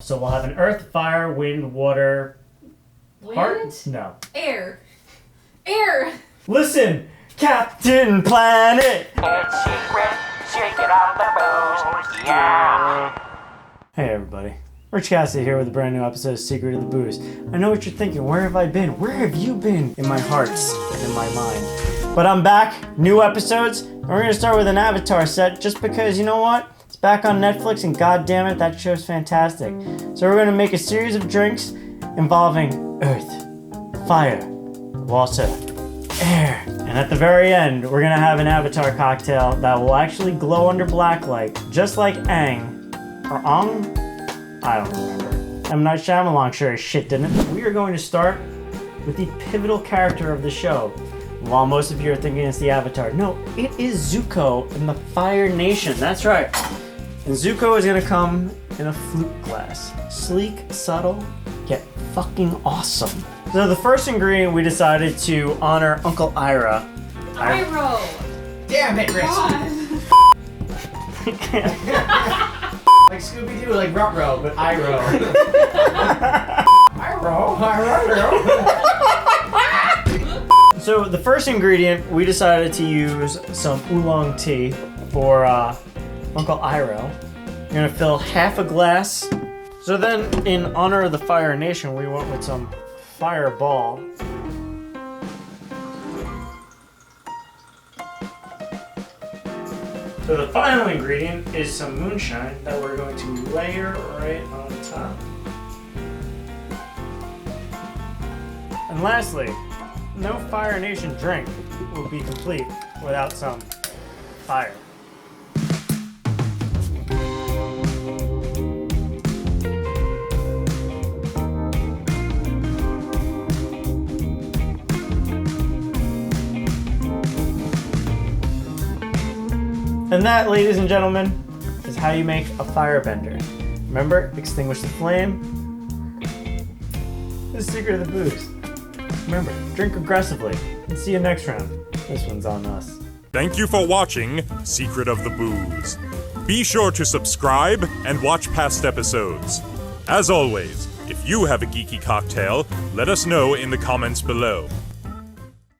So we'll have an earth, fire, wind, water... Wind? No. Air. Air! Listen! Captain Planet! It's secret, secret of the booze, yeah! Hey everybody. Rich Cassidy here with a brand new episode of Secret of the Booze. I know what you're thinking, where have I been? Where have you been? In my hearts and in my mind. But I'm back, new episodes, and we're gonna start with an Avatar set just because, you know what? It's back on Netflix and god damn it, that show's fantastic. So we're gonna make a series of drinks involving earth, fire, water, air. And at the very end, we're gonna have an Avatar cocktail that will actually glow under black light, just like Aang, or Ong? I don't remember. M. Night Shyamalan sure as shit didn't. We are going to start with the pivotal character of the show. While most of you are thinking it's the Avatar, no, it is Zuko in the Fire Nation. That's right. And Zuko is gonna come in a flute glass. Sleek, subtle, yet fucking awesome. So the first ingredient we decided to honor Uncle Iroh. Iroh! Damn it, Rich! Like Scooby-Doo, like Ruh-Roh, but Iroh. Iroh. So the first ingredient, we decided to use some oolong tea for Uncle Iroh. We're gonna fill half a glass. So then, in honor of the Fire Nation, we went with some Fireball. So the final ingredient is some moonshine that we're going to layer right on top. And lastly, no Fire Nation drink will be complete without some fire. And that, ladies and gentlemen, is how you make a firebender. Remember, extinguish the flame. The secret of the booze. Remember, drink aggressively. And see you next round. This one's on us. Thank you for watching Secret of the Booze. Be sure to subscribe and watch past episodes. As always, if you have a geeky cocktail, let us know in the comments below.